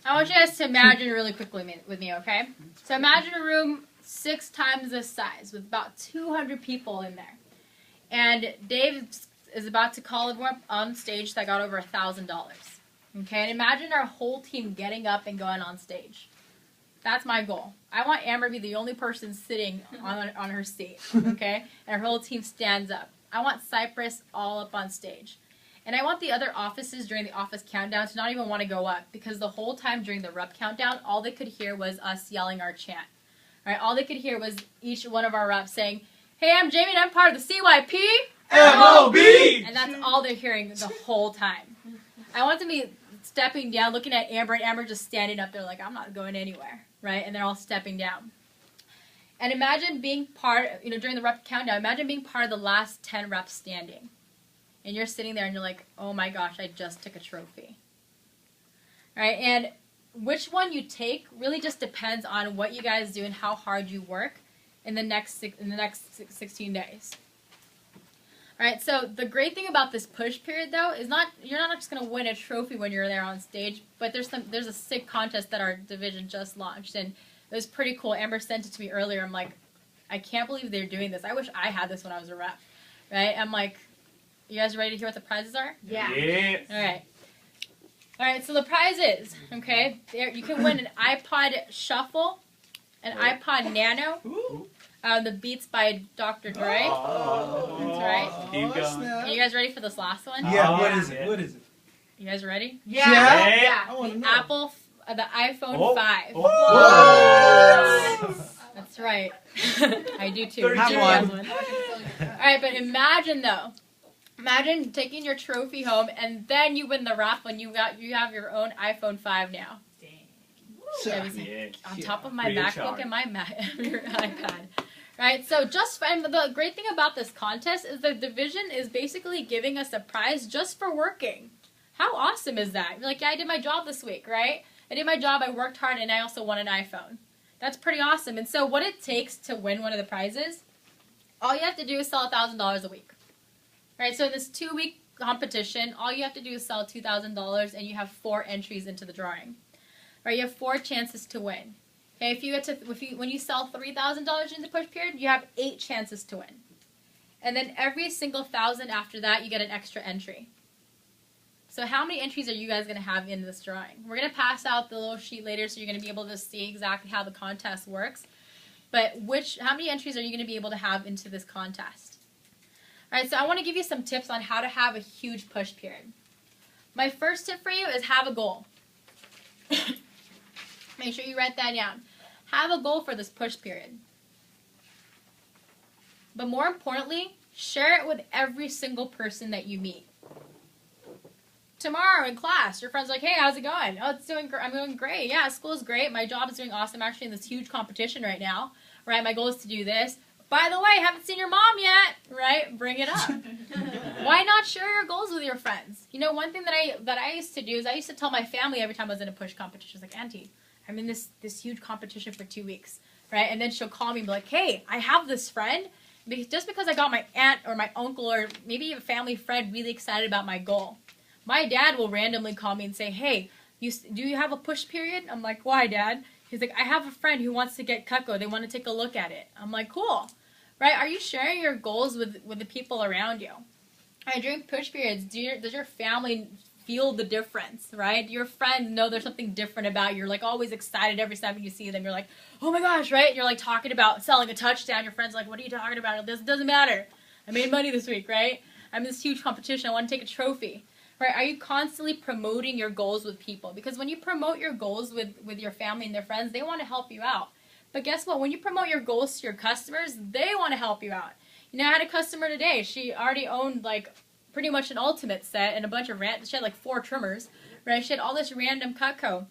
I want you guys to imagine really quickly with me, okay? So imagine a room 6 times this size with about 200 people in there. And Dave is about to call everyone on stage that got over $1,000. Okay, and imagine our whole team getting up and going on stage. That's my goal. I want Amber to be the only person sitting on her seat, okay? And her whole team stands up. I want Cypress all up on stage. And I want the other offices during the office countdown to not even want to go up, because the whole time during the rep countdown, all they could hear was us yelling our chant. All right, all they could hear was each one of our reps saying, "Hey, I'm Jamie and I'm part of the CYP MOB!" And that's all they're hearing the whole time. I want them to be stepping down, looking at Amber, and Amber just standing up there like, I'm not going anywhere, right? And they're all stepping down. And imagine being part, during the rep countdown, imagine being part of the last 10 reps standing. And you're sitting there and you're like, oh my gosh, I just took a trophy. All right, and which one you take really just depends on what you guys do and how hard you work in the next 16 days. All right, so the great thing about this push period, though, is you're not just going to win a trophy when you're there on stage, but there's a sick contest that our division just launched, and it was pretty cool. Amber sent it to me earlier. I'm like, I can't believe they're doing this. I wish I had this when I was a rep, right? I'm like, you guys ready to hear what the prizes are? Yeah. All right, so the prizes, okay, you can win an iPod Shuffle, an iPod Nano, the Beats by Dr. Dre. That's right. Keep going. Are you guys ready for this last one? Yeah, what is it? What is it? You guys ready? Yeah. I want to know. The iPhone 5. What? That's right. I do too. Have Jimmy one. has one. All right, but imagine though. Imagine taking your trophy home and then you win the raffle and you have your own iPhone 5 now. Yeah. On top of my Free of MacBook charge. and my your iPad. Right, so and the great thing about this contest is the division is basically giving us a prize just for working. How awesome is that? You're like, yeah, I did my job this week, right? I did my job, I worked hard, and I also won an iPhone. That's pretty awesome. And so what it takes to win one of the prizes, all you have to do is sell $1,000 a week. Right, so this 2-week competition, all you have to do is sell $2,000, and you have 4 entries into the drawing. Right, you have 4 chances to win. Okay, when you sell $3,000 in the push period, you have 8 chances to win. And then every single 1,000 after that, you get an extra entry. So how many entries are you guys going to have in this drawing? We're going to pass out the little sheet later, so you're going to be able to see exactly how the contest works. But how many entries are you going to be able to have into this contest? All right, so I want to give you some tips on how to have a huge push period. My first tip for you is have a goal. Make sure you write that down. Have a goal for this push period. But more importantly, share it with every single person that you meet. Tomorrow in class, your friend's like, hey, how's it going? Oh, I'm doing great. Yeah, school's great. My job is doing awesome. I'm actually in this huge competition right now. Right, my goal is to do this. By the way, I haven't seen your mom yet. Right, bring it up. Why not share your goals with your friends? One thing that I used to do is I used to tell my family every time I was in a push competition, I was like, Auntie, I'm in this huge competition for 2 weeks, right? And then she'll call me and be like, hey, I have this friend. Just because I got my aunt or my uncle or maybe a family friend really excited about my goal. My dad will randomly call me and say, hey, do you have a push period? I'm like, why, Dad? He's like, I have a friend who wants to get Cutco. They want to take a look at it. I'm like, cool. Right? Are you sharing your goals with the people around you? Right, during push periods, does your family feel the difference, right? Your friends know there's something different about you. You're like always excited every time you see them. You're like, oh my gosh, right? You're like talking about selling a touchdown. Your friend's like, what are you talking about? This doesn't matter. I made money this week, right? I'm in this huge competition. I want to take a trophy. Right? Are you constantly promoting your goals with people? Because when you promote your goals with your family and their friends, they want to help you out. But guess what? When you promote your goals to your customers, they want to help you out. I had a customer today. She already owned like pretty much an ultimate set and a bunch of she had like 4 trimmers, right? She had all this random Cutco,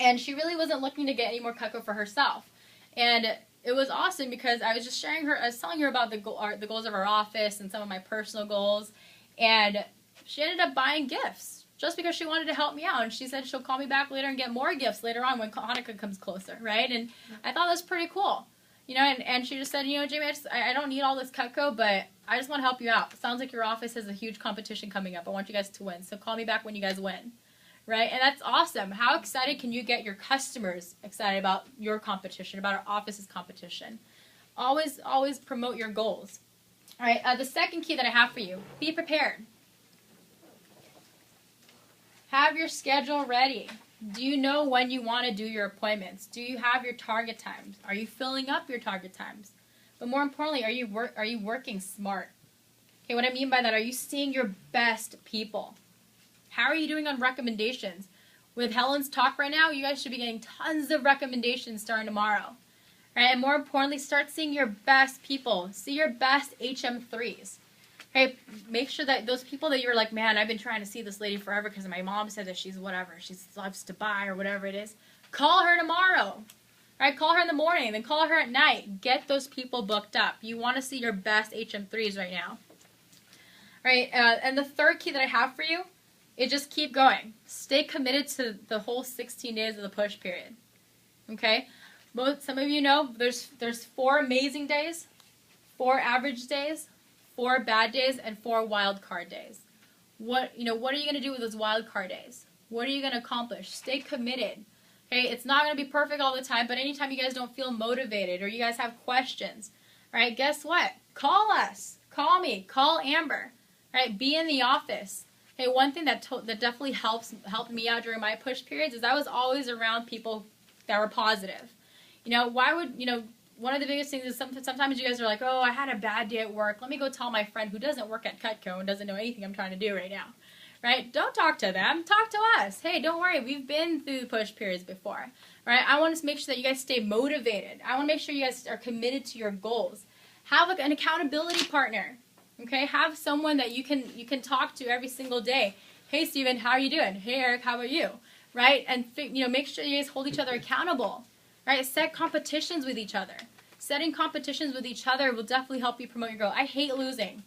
and she really wasn't looking to get any more Cutco for herself. And it was awesome because I was just I was telling her about the goals of our office and some of my personal goals, and she ended up buying gifts just because she wanted to help me out. And she said she'll call me back later and get more gifts later on when Hanukkah comes closer, right? And I thought that was pretty cool. And she just said, Jamie, I don't need all this Cutco, but I just want to help you out. Sounds like your office has a huge competition coming up. I want you guys to win. So call me back when you guys win. right? And that's awesome. How excited can you get your customers excited about your competition, about our office's competition? Always, always promote your goals. All right, the second key that I have for you, be prepared. Have your schedule ready. Do you know when you want to do your appointments? Do you have your target times? Are you filling up your target times? But more importantly, are you working smart? Okay, what I mean by that, are you seeing your best people? How are you doing on recommendations? With Helen's talk right now, you guys should be getting tons of recommendations starting tomorrow. Right? And more importantly, start seeing your best people. See your best HM3s. Okay, make sure that those people that you're like, man, I've been trying to see this lady forever because my mom said that she's whatever, she loves to buy or whatever it is. Call her tomorrow. Right? Call her in the morning, then call her at night. Get those people booked up. You want to see your best HM3s right now. Right? And the third key that I have for you is just keep going. Stay committed to the whole 16 days of the push period. Okay? Some of you know there's 4 amazing days, 4 average days, 4 bad days, and 4 wild card days. What are you going to do with those wild card days? What are you going to accomplish? Stay committed. Okay, it's not going to be perfect all the time, but anytime you guys don't feel motivated or you guys have questions, right, guess what? Call us. Call me. Call Amber. Right? Be in the office. Okay, one thing that definitely helped me out during my push periods is I was always around people that were positive. One of the biggest things is sometimes you guys are like, oh, I had a bad day at work. Let me go tell my friend who doesn't work at Cutco and doesn't know anything I'm trying to do right now. Right? Don't talk to them. Talk to us. Hey, don't worry. We've been through the push periods before. Right? I want to make sure that you guys stay motivated. I want to make sure you guys are committed to your goals. Have an accountability partner. Okay? Have someone that you can talk to every single day. Hey, Steven, how are you doing? Hey, Eric, how about you? Right? And make sure you guys hold each other accountable. Right? Set competitions with each other. Setting competitions with each other will definitely help you promote your goal. I hate losing.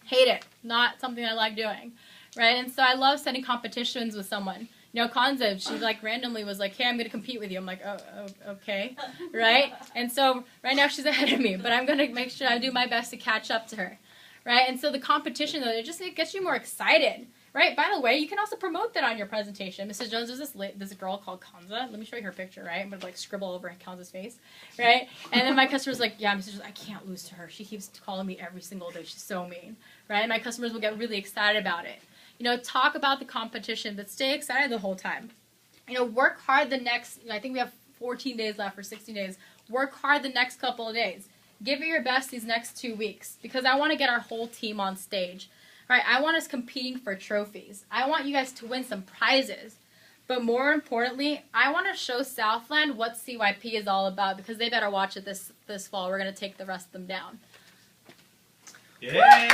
Hate it. Not something I like doing. Right? And so I love setting competitions with someone. Kanza, she randomly was like, hey, I'm going to compete with you. I'm like, oh, okay. Right? And so right now she's ahead of me, but I'm going to make sure I do my best to catch up to her. Right? And so the competition, though, it gets you more excited. Right? By the way, you can also promote that on your presentation. Mrs. Jones, there's this girl called Kanza. Let me show you her picture, right? I'm going to scribble over Kanza's face, right? And then my customer's like, yeah, Mrs. Jones, I can't lose to her. She keeps calling me every single day. She's so mean, right? And my customers will get really excited about it. Talk about the competition, but stay excited the whole time. Work hard the next, I think we have 14 days left or 16 days. Work hard the next couple of days. Give it your best these next 2 weeks because I want to get our whole team on stage. All right, I want us competing for trophies. I want you guys to win some prizes. But more importantly, I want to show Southland what CYP is all about because they better watch it this fall. We're going to take the rest of them down. Yeah.